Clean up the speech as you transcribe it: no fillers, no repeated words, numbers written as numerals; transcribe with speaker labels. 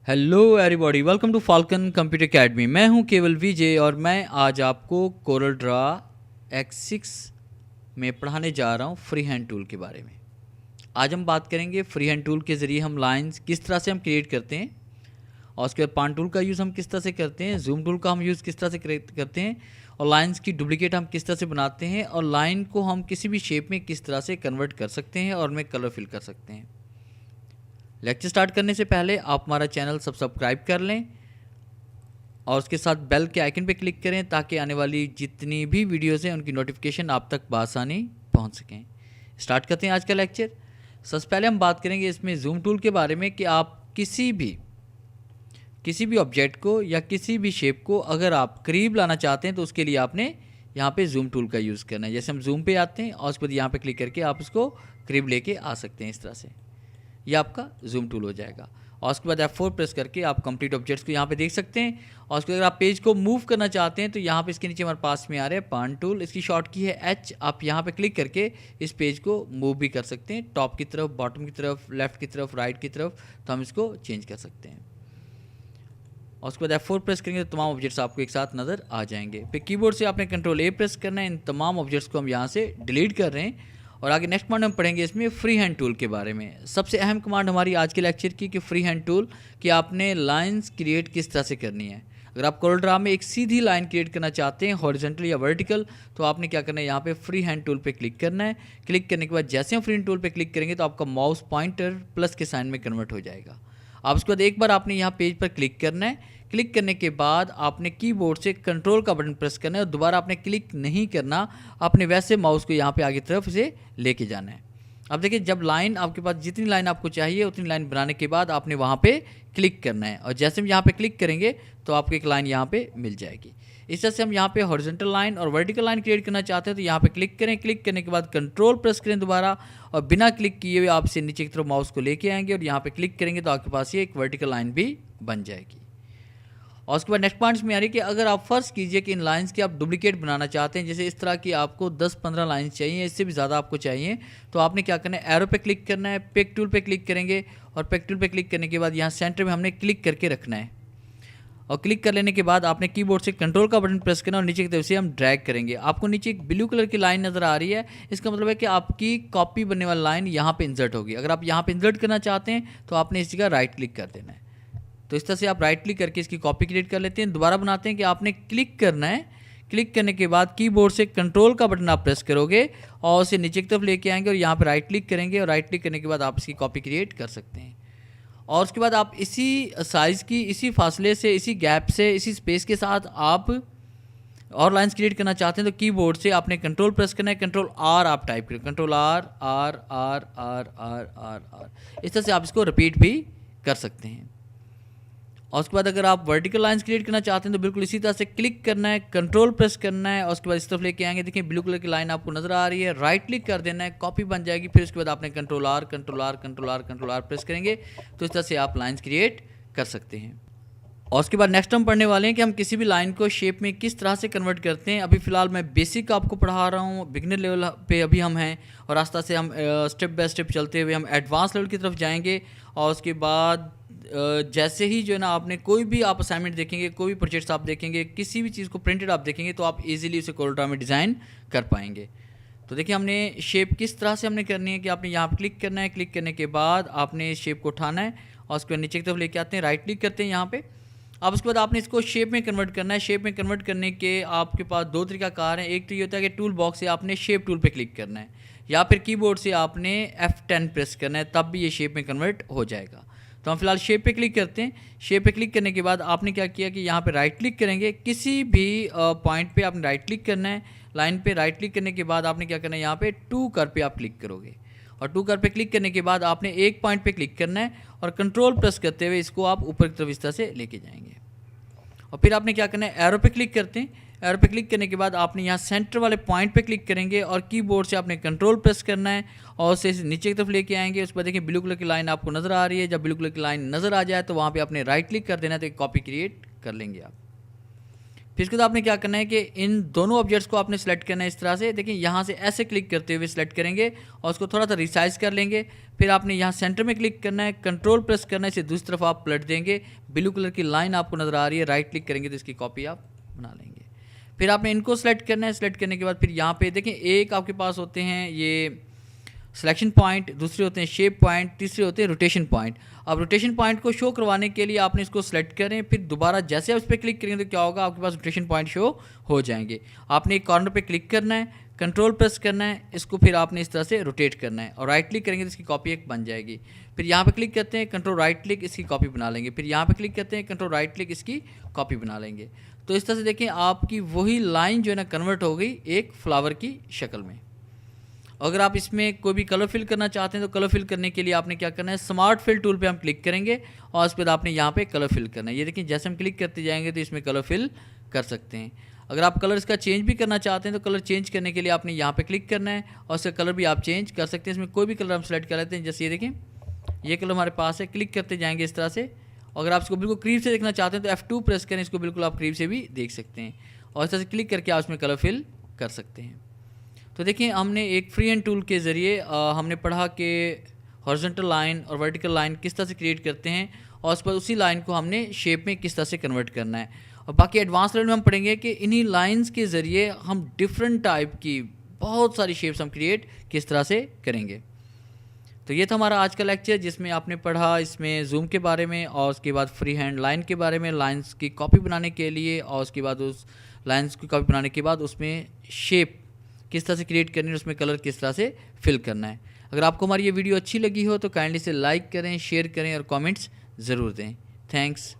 Speaker 1: Hello everybody, welcome to Falcon Computer Academy. मैं हूं केवल विजय और मैं आज आपको कोरल ड्रा X6 में पढ़ाने जा रहा हूं फ्री हैंड टूल के बारे में। आज हम बात करेंगे फ्री हैंड टूल के ज़रिए हम लाइंस किस तरह से हम क्रिएट करते हैं, और उसके बाद पान टूल का यूज़ हम किस तरह से करते हैं, जूम टूल का हम यूज़ किस तरह से करते हैं, और लाइंस की डुप्लीकेट हम किस तरह से बनाते हैं, और लाइन को हम किसी भी शेप में किस तरह से कन्वर्ट कर सकते हैं और उनमें कलर फिल कर सकते हैं। लेक्चर स्टार्ट करने से पहले आप हमारा चैनल सब्सक्राइब कर लें और उसके साथ बेल के आइकन पे क्लिक करें ताकि आने वाली जितनी भी वीडियोज़ हैं उनकी नोटिफिकेशन आप तक बआसानी पहुंच सकें। स्टार्ट करते हैं आज का लेक्चर। सबसे पहले हम बात करेंगे इसमें जूम टूल के बारे में कि आप किसी भी ऑब्जेक्ट को या किसी भी शेप को अगर आप करीब लाना चाहते हैं तो उसके लिए आपने यहाँ पे जूम टूल का यूज़ करना है। जैसे हम जूम पे आते हैं और उसके बाद यहाँ पे क्लिक करके आप उसको करीब लेके आ सकते हैं। इस तरह से ये आपका जूम टूल हो जाएगा। और उसके बाद F4 प्रेस करके आप कंप्लीट ऑब्जेक्ट्स को यहाँ पे देख सकते हैं। और उसके बाद अगर आप पेज को मूव करना चाहते हैं तो यहाँ पे इसके नीचे हमारे पास में आ रहा है पान टूल, इसकी शॉर्ट की है H। आप यहाँ पे क्लिक करके इस पेज को मूव भी कर सकते हैं, टॉप की तरफ, बॉटम की तरफ, लेफ्ट की तरफ, राइट की तरफ, तो हम इसको चेंज कर सकते हैं। और उसके बाद F4 प्रेस करेंगे तो तमाम ऑब्जेक्ट्स आपको एक साथ नज़र आ जाएंगे। फिर कीबोर्ड से आपने कंट्रोल A प्रेस करना है। इन तमाम ऑब्जेक्ट्स को हम यहाँ से डिलीट कर रहे हैं। और आगे नेक्स्ट कमांड हम पढ़ेंगे इसमें फ्री हैंड टूल के बारे में। सबसे अहम कमांड हमारी आज के लेक्चर की कि फ्री हैंड टूल कि आपने लाइंस क्रिएट किस तरह से करनी है। अगर आप कोरल ड्रा में एक सीधी लाइन क्रिएट करना चाहते हैं, हॉरिजॉन्टल या वर्टिकल, तो आपने क्या करना है, यहाँ पे फ्री हैंड टूल पे क्लिक करना है। क्लिक करने के बाद जैसे हम फ्री हैंड टूल पे क्लिक करेंगे तो आपका माउस पॉइंटर प्लस के साइन में कन्वर्ट हो जाएगा। अब उसके बाद एक बार आपने यहाँ पेज पर क्लिक करना है। क्लिक करने के बाद आपने कीबोर्ड से कंट्रोल का बटन प्रेस करना है और दोबारा आपने क्लिक नहीं करना, आपने वैसे माउस को यहाँ पे आगे तरफ से लेके जाना है। अब देखिए, जब लाइन आपके पास जितनी लाइन आपको चाहिए उतनी लाइन बनाने के बाद आपने वहाँ पे क्लिक करना है, और जैसे हम यहाँ पे क्लिक करेंगे तो आपको एक लाइन यहाँ पे मिल जाएगी। इस तरह से हम यहाँ पे हॉरिजॉन्टल लाइन और वर्टिकल लाइन क्रिएट करना चाहते हैं तो यहाँ पे क्लिक करें। क्लिक करने के बाद कंट्रोल प्रेस करें दोबारा, और बिना क्लिक किए हुए आप इसे नीचे की तरफ माउस को लेके आएंगे और यहाँ पे क्लिक करेंगे तो आपके पास ये एक वर्टिकल लाइन भी बन जाएगी। और उसके बाद नेक्स्ट पॉइंट्स में आ रही है कि अगर आप फर्ज कीजिए कि इन लाइंस की आप डुप्लीकेट बनाना चाहते हैं, जैसे इस तरह की आपको 10-15 लाइंस चाहिए, इससे भी ज़्यादा आपको चाहिए, तो आपने क्या करना है, एरो पे क्लिक करना है, पिक टूल पे क्लिक करेंगे, और पिक टूल पे क्लिक करने के बाद यहाँ सेंटर में हमने क्लिक करके रखना है। और क्लिक कर लेने के बाद आपने कीबोर्ड से कंट्रोल का बटन प्रेस करना और नीचे की तरफ से हम ड्रैग करेंगे। आपको नीचे एक ब्लू कलर की लाइन नज़र आ रही है, इसका मतलब है कि आपकी कॉपी बनने वाली लाइन यहाँ पे इंसर्ट होगी। अगर आप यहाँ पे इंसर्ट करना चाहते हैं तो आपने इस जगह राइट क्लिक कर देना है। तो इस तरह से आप राइट क्लिक करके इसकी कॉपी क्रिएट कर लेते हैं। दोबारा बनाते हैं कि आपने क्लिक करना है। क्लिक करने के बाद कीबोर्ड से कंट्रोल का बटन आप प्रेस करोगे और उसे नीचे की तरफ लेके आएंगे और यहाँ पे राइट क्लिक करेंगे, और राइट क्लिक करने के बाद आप इसकी कॉपी क्रिएट कर सकते हैं। और उसके बाद आप इसी साइज़ की, इसी फासले से, इसी गैप से, इसी स्पेस के साथ आप और लाइंस क्रिएट करना चाहते हैं तो कीबोर्ड से आपने कंट्रोल प्रेस करना है, कंट्रोल आर आप टाइप करें, control R R R R R R R. इस तरह से आप इसको रिपीट भी कर सकते हैं। और उसके बाद अगर आप वर्टिकल लाइंस क्रिएट करना चाहते हैं तो बिल्कुल इसी तरह से क्लिक करना है, कंट्रोल प्रेस करना है, और उसके बाद इस तरफ लेके आएंगे। देखिए ब्लू कलर की लाइन आपको नजर आ रही है, राइट क्लिक कर देना है, कॉपी बन जाएगी। फिर उसके बाद आपने control R control R control R control R press करेंगे तो इस तरह से आप लाइंस क्रिएट कर सकते हैं। और उसके बाद नेक्स्ट हम पढ़ने वाले हैं कि हम किसी भी लाइन को शेप में किस तरह से कन्वर्ट करते हैं। अभी फ़िलहाल मैं बेसिक आपको पढ़ा रहा हूँ, बिगिनर लेवल पे अभी हम हैं, और रास्ता से हम स्टेप बाय स्टेप चलते हुए हम एडवांस लेवल की तरफ जाएंगे। और उसके बाद जैसे ही जो है ना, आपने कोई भी आप असाइनमेंट देखेंगे, कोई भी प्रोजेक्ट्स आप देखेंगे, किसी भी चीज़ को प्रिंटेड आप देखेंगे तो आप इजीली उसे कोरल ड्रा में डिज़ाइन कर पाएंगे। तो देखिए हमने शेप किस तरह से हमने करनी है कि आपने यहाँ पर क्लिक करना है। क्लिक करने के बाद आपने शेप को उठाना है और उसके बाद नीचे की तरफ लेके आते हैं, राइट क्लिक करते हैं यहाँ पे। अब उसके बाद आपने इसको शेप में कन्वर्ट करना है। शेप में कन्वर्ट करने के आपके पास दो तरीकाकार हैं। एक तो ये होता है कि टूल बॉक्स से आपने शेप टूल पे क्लिक करना है, या फिर कीबोर्ड से आपने F10 प्रेस करना है, तब भी ये शेप में कन्वर्ट हो जाएगा। तो हम फिलहाल शेप पे क्लिक करते हैं। शेप पे क्लिक करने के बाद आपने क्या किया कि यहाँ पे राइट क्लिक करेंगे, किसी भी पॉइंट पे आपने राइट क्लिक करना है। लाइन पे राइट क्लिक करने के बाद आपने क्या करना है, यहाँ पे टू कर पे आप क्लिक करोगे, और टू कर पे क्लिक करने के बाद आपने एक पॉइंट पे क्लिक करना है और कंट्रोल प्रेस करते हुए इसको आप ऊपर की तरफ इस तरह से लेके जाएंगे। और फिर आपने क्या करना है, एरो पे क्लिक करते हैं। एरो पे क्लिक करने के बाद आपने यहाँ सेंटर वाले पॉइंट पे क्लिक करेंगे और कीबोर्ड से आपने कंट्रोल प्रेस करना है और उसे नीचे की तरफ लेके आएंगे। उसके बाद देखिए ब्लू कलर की लाइन आपको नज़र आ रही है। जब ब्लू कलर की लाइन नज़र आ जाए तो वहाँ पे आपने राइट क्लिक कर देना है, तो एक कॉपी क्रिएट कर लेंगे आप। फिर इसके बाद आपने क्या करना है कि इन दोनों ऑब्जेक्ट्स को आपने सेलेक्ट करना है इस तरह से। देखिए यहाँ से ऐसे क्लिक करते हुए सेलेक्ट करेंगे और उसको थोड़ा सा रिसाइज कर लेंगे। फिर आपने यहाँ सेंटर में क्लिक करना है, कंट्रोल प्रेस करना है, इसे दूसरी तरफ आप पलट देंगे। ब्लू कलर की लाइन आपको नज़र आ रही है, राइट क्लिक करेंगे तो इसकी कॉपी आप बना लेंगे। फिर आपने इनको सेलेक्ट करना है। सेलेक्ट करने के बाद फिर यहाँ पे देखें एक आपके पास होते हैं ये सिलेक्शन पॉइंट, दूसरे होते हैं शेप पॉइंट, तीसरे होते हैं रोटेशन पॉइंट। अब रोटेशन पॉइंट को शो करवाने के लिए आपने इसको सेलेक्ट करें, फिर दोबारा जैसे आप इस पर क्लिक करेंगे तो क्या होगा, आपके पास रोटेशन पॉइंट शो हो जाएंगे। आपने एक कॉर्नर पे क्लिक करना है, कंट्रोल प्रेस करना है, इसको फिर आपने इस तरह से रोटेट करना है और राइट क्लिक करेंगे तो इसकी कॉपी एक बन जाएगी। फिर यहाँ पे क्लिक करते हैं, कंट्रोल राइट क्लिक, इसकी कॉपी बना लेंगे। फिर यहाँ पे क्लिक करते हैं, कंट्रोल राइट क्लिक, इसकी कॉपी बना लेंगे। तो इस तरह से देखें आपकी वही लाइन जो है ना कन्वर्ट हो गई एक फ्लावर की शक्ल में। अगर आप इसमें कोई भी कलर फिल करना चाहते हैं तो कलर फिल करने के लिए आपने क्या करना है, स्मार्ट फिल टूल पे हम क्लिक करेंगे और उसके बाद आपने यहाँ पे कलर फिल करना है। ये देखिए जैसे हम क्लिक करते जाएंगे तो इसमें कलर फिल कर सकते हैं। अगर आप कलर इसका चेंज भी करना चाहते हैं तो कलर चेंज करने के लिए आपने यहाँ पे क्लिक करना है और उसका कलर भी आप चेंज कर सकते हैं। इसमें कोई भी कलर हम सेलेक्ट कर लेते हैं, जैसे ये देखें ये कलर हमारे पास है, क्लिक करते जाएंगे इस तरह से। अगर आप इसको बिल्कुल करीब से देखना चाहते हैं तो F2 प्रेस करें, इसको बिल्कुल आप करीब से भी देख सकते हैं और इस तरह से क्लिक करके आप उसमें कलर फिल कर सकते हैं। तो देखिए हमने एक फ्री हैंड टूल के ज़रिए हमने पढ़ा कि हॉरिजॉन्टल लाइन और वर्टिकल लाइन किस तरह से क्रिएट करते हैं और उस पर उसी लाइन को हमने शेप में किस तरह से कन्वर्ट करना है। और बाकी एडवांस लेवल में हम पढ़ेंगे कि इन्हीं लाइंस के ज़रिए हम डिफरेंट टाइप की बहुत सारी शेप्स हम क्रिएट किस तरह से करेंगे। तो ये था हमारा आज का लेक्चर जिसमें आपने पढ़ा इसमें जूम के बारे में और उसके बाद फ्री हैंड लाइन के बारे में, लाइंस की कॉपी बनाने के लिए और उसके बाद उस लाइंस की कॉपी बनाने के बाद उसमें शेप किस तरह से क्रिएट करनी है, उसमें कलर किस तरह से फिल करना है। अगर आपको हमारी ये वीडियो अच्छी लगी हो तो काइंडली से लाइक करें, शेयर करें और कमेंट्स ज़रूर दें। थैंक्स।